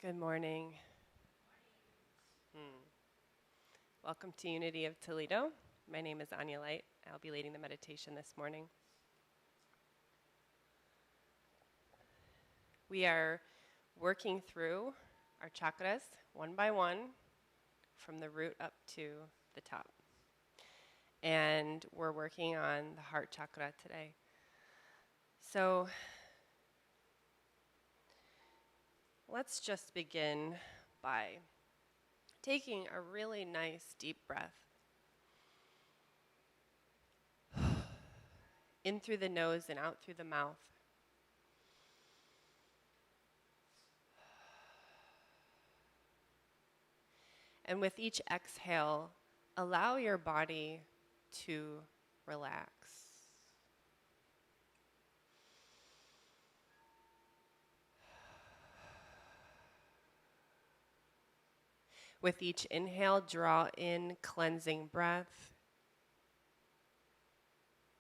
Good morning. Welcome to Unity of Toledo. My name is Anya. I'll be leading the meditation this morning. We are working through our chakras one by one from the root up to the top. And we're working on the heart chakra today. So let's just begin by taking a really nice deep breath. In through the nose and out through the mouth. And with each exhale, allow your body to relax. With each inhale, draw in cleansing breath.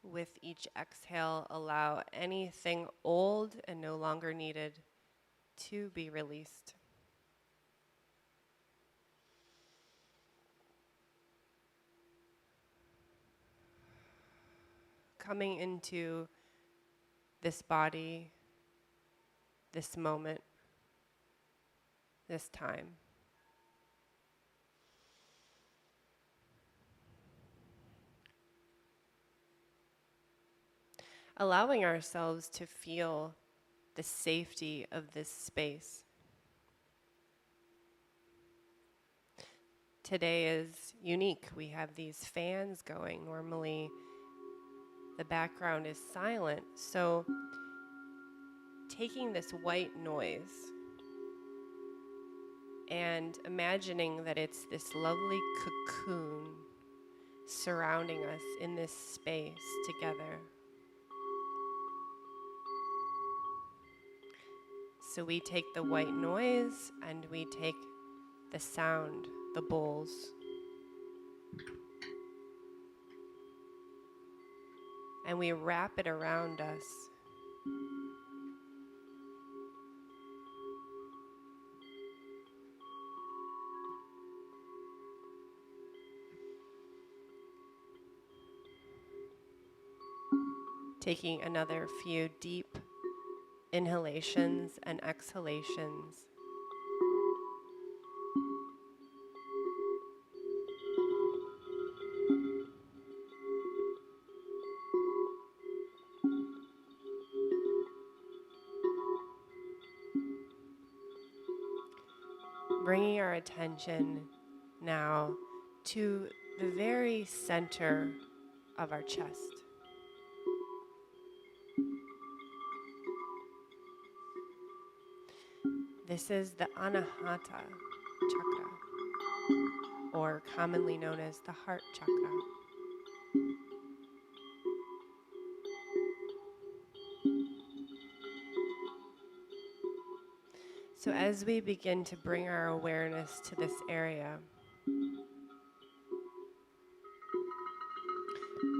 With each exhale, allow anything old and no longer needed to be released. Coming into this body, this moment, this time. Allowing ourselves to feel the safety of this space. Today is unique. We have these fans going. Normally, the background is silent. So, taking this white noise and imagining that it's this lovely cocoon surrounding us in this space together. So we take the white noise and we take the sound, the bowls. And we wrap it around us. Taking another few deep inhalations and exhalations. Bringing our attention now to the very center of our chest. This is the Anahata chakra, or commonly known as the heart chakra. So as we begin to bring our awareness to this area,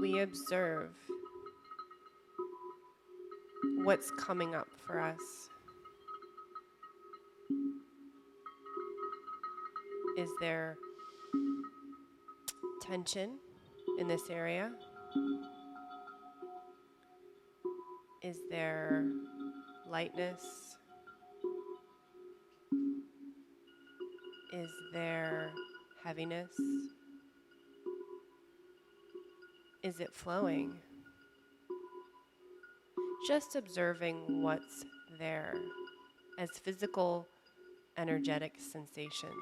we observe what's coming up for us. Is there tension in this area? Is there lightness? Is there heaviness? Is it flowing? Just observing what's there as physical, energetic sensations.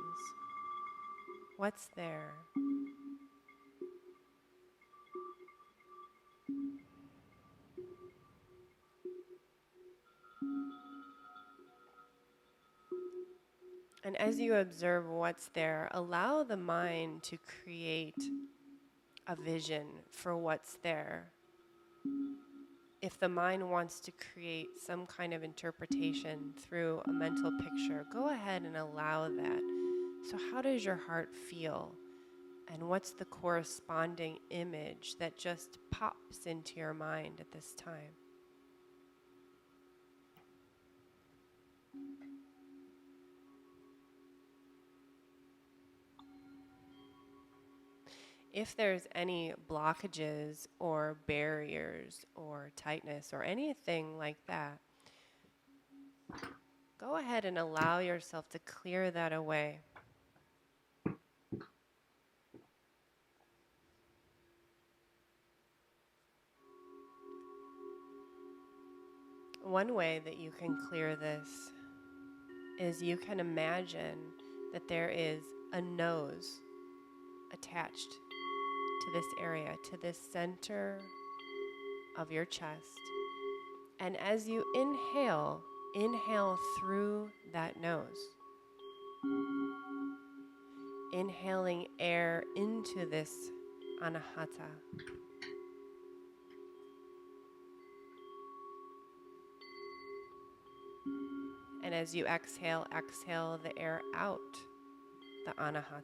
What's there? And as you observe what's there, allow the mind to create a vision for what's there. If the mind wants to create some kind of interpretation through a mental picture, go ahead and allow that. So how does your heart feel? And what's the corresponding image that just pops into your mind at this time? if there's any blockages or barriers or tightness or anything like that, go ahead and allow yourself to clear that away. One way that you can clear this is you can imagine that there is a nose attached to this area, to this center of your chest. And as you inhale, inhale through that nose. Inhaling air into this Anahata. And as you exhale, exhale the air out, the Anahata.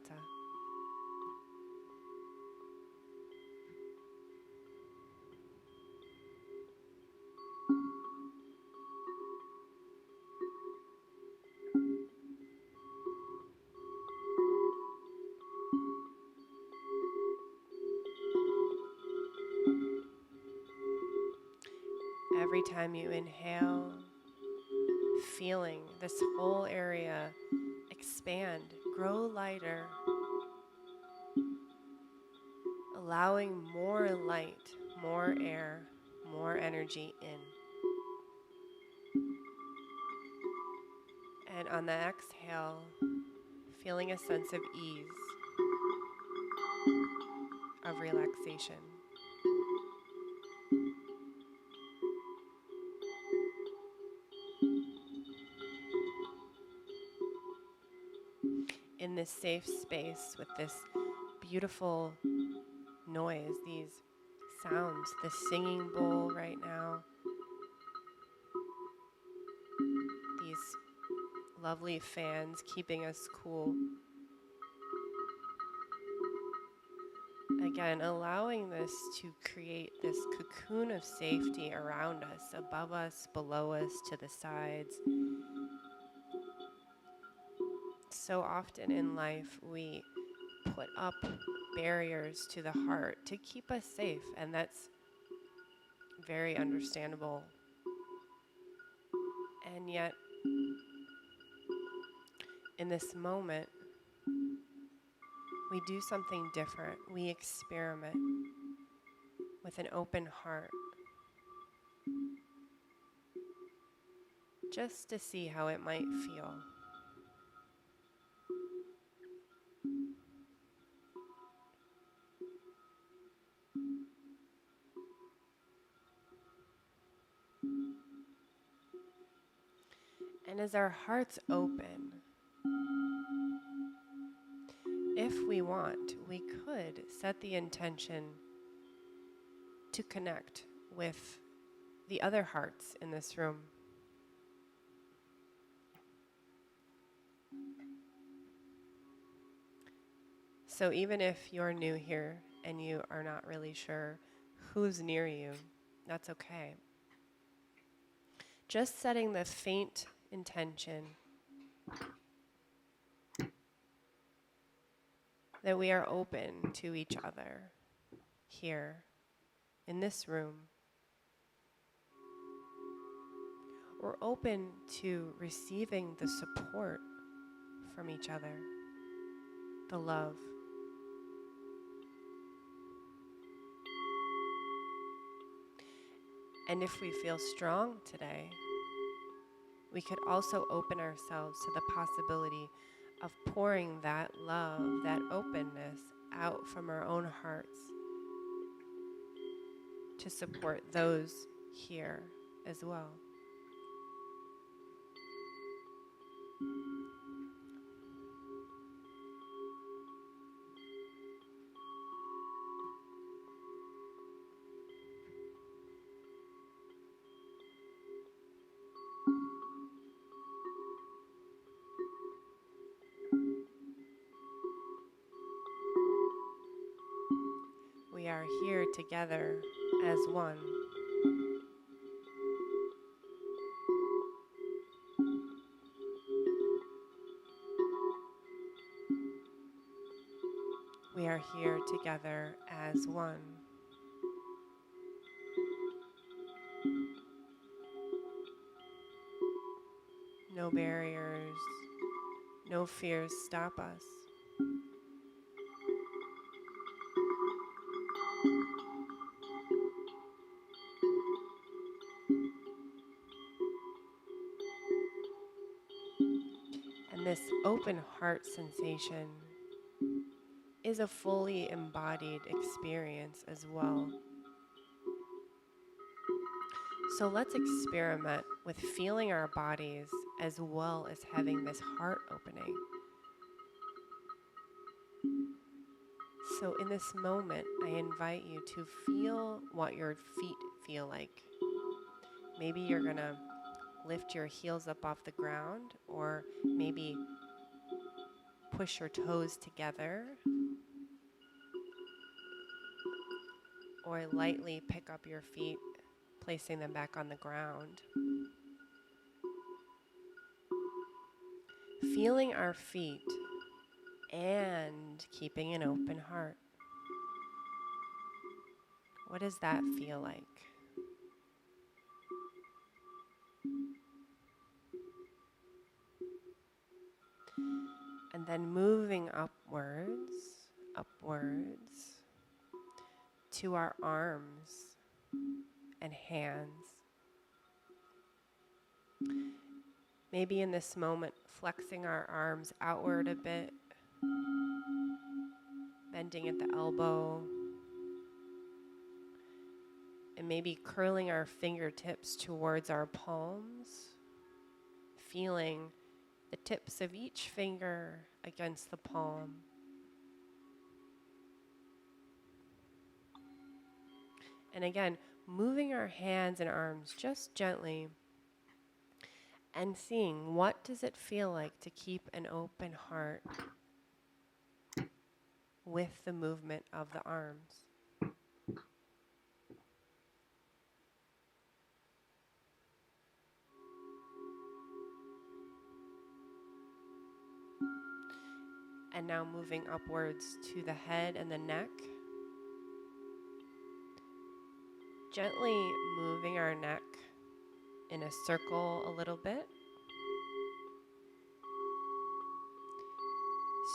Every time you inhale, feeling this whole area expand, grow lighter, allowing more light, more air, more energy in. And on the exhale, feeling a sense of ease, of relaxation. In this safe space with this beautiful noise, these sounds, the singing bowl right now, these lovely fans keeping us cool. Again, allowing this to create this cocoon of safety around us, above us, below us, to the sides. So often in life, we put up barriers to the heart to keep us safe, and that's very understandable. And yet, in this moment, we do something different. We experiment with an open heart, just to see how it might feel. And as our hearts open, if we want, we could set the intention to connect with the other hearts in this room. So even if you're new here and you are not really sure who's near you, that's okay. Just setting the faint intention that we are open to each other here in this room. We're open to receiving the support from each other, the love. And if we feel strong today, we could also open ourselves to the possibility of pouring that love, that openness out from our own hearts to support those here as well. We are here together as one. We are here together as one. No barriers, no fears stop us. And this open heart sensation is a fully embodied experience as well. So let's experiment with feeling our bodies as well as having this heart opening. So in this moment, I invite you to feel what your feet feel like. Maybe you're gonna lift your heels up off the ground, or maybe push your toes together, or lightly pick up your feet, placing them back on the ground. Feeling our feet and keeping an open heart. What does that feel like? And then moving upwards to our arms and hands. Maybe in this moment, flexing our arms outward a bit, bending at the elbow, and maybe curling our fingertips towards our palms, feeling the tips of each finger against the palm. And again, moving our hands and arms just gently and seeing what does it feel like to keep an open heart with the movement of the arms. And now moving upwards to the head and the neck. Gently moving our neck in a circle a little bit.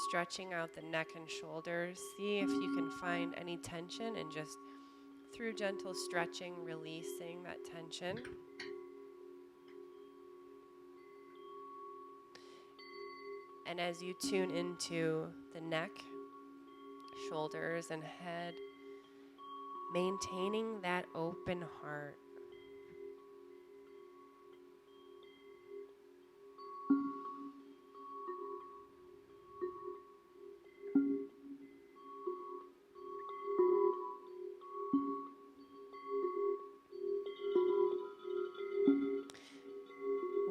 Stretching out the neck and shoulders. See if you can find any tension, and just through gentle stretching, releasing that tension. And as you tune into the neck, shoulders, and head, maintaining that open heart.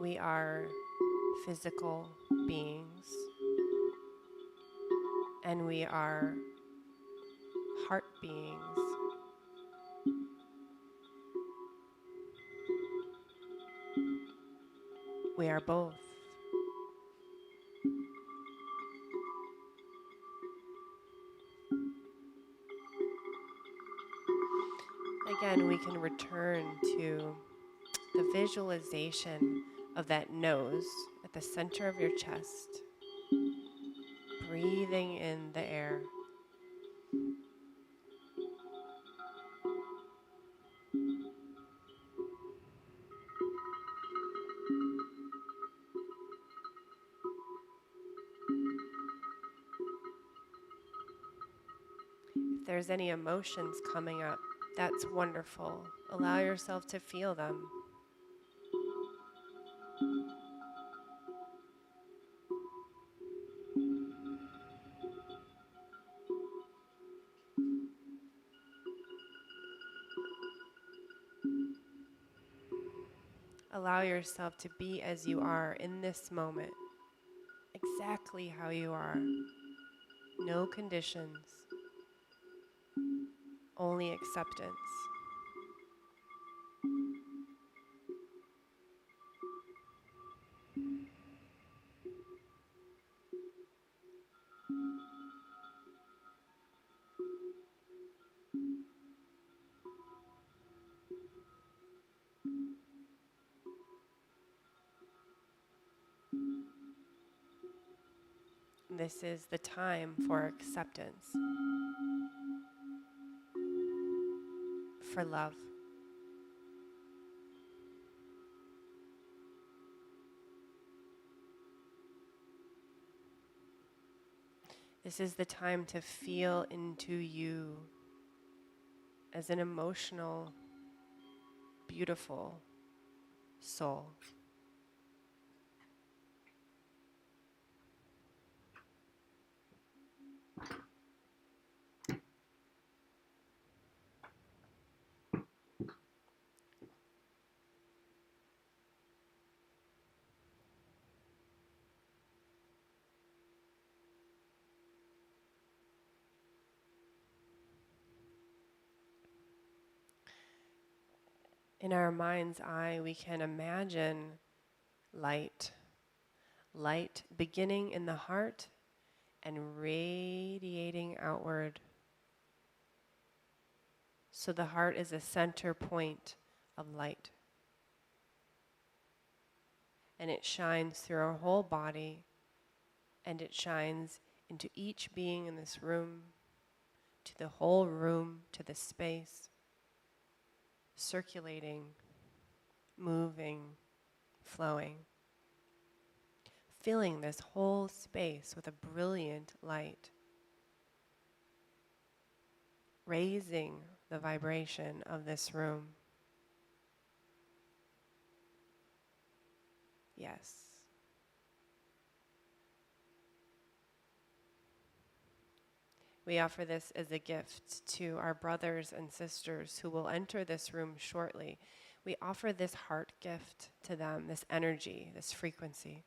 We are physical beings, and we are heart beings. We are both. Again, we can return to the visualization of that nose at the center of your chest, breathing in the air. If there's any emotions coming up, that's wonderful. Allow yourself to feel them. Allow yourself to be as you are in this moment, exactly how you are. No conditions, only acceptance. This is the time for acceptance, for love. This is the time to feel into you as an emotional, beautiful soul. In our mind's eye, we can imagine light, light beginning in the heart and radiating outward. So the heart is a center point of light. And it shines through our whole body, and it shines into each being in this room, to the whole room, to the space, circulating, moving, flowing, filling this whole space with a brilliant light, raising the vibration of this room. Yes. We offer this as a gift to our brothers and sisters who will enter this room shortly. We offer this heart gift to them, this energy, this frequency.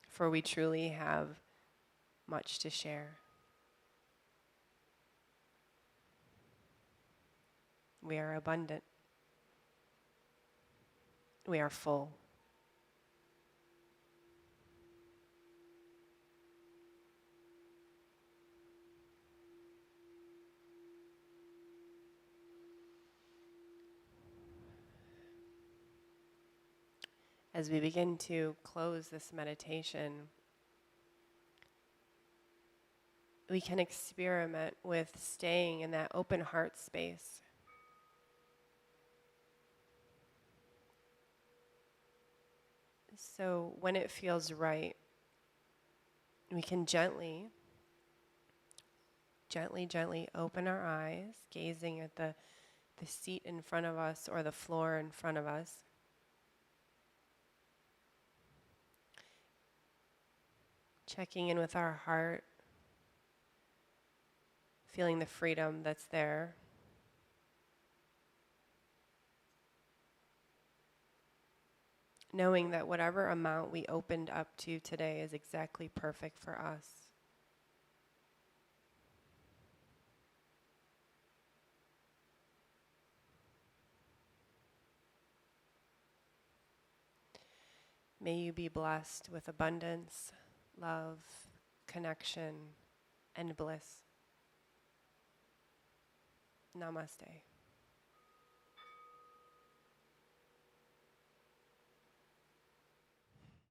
For we truly have much to share. We are abundant. We are full. As we begin to close this meditation, we can experiment with staying in that open heart space. So when it feels right, we can gently open our eyes, gazing at the seat in front of us or the floor in front of us. Checking in with our heart, feeling the freedom that's there. Knowing that whatever amount we opened up to today is exactly perfect for us. May you be blessed with abundance, love, connection, and bliss. Namaste.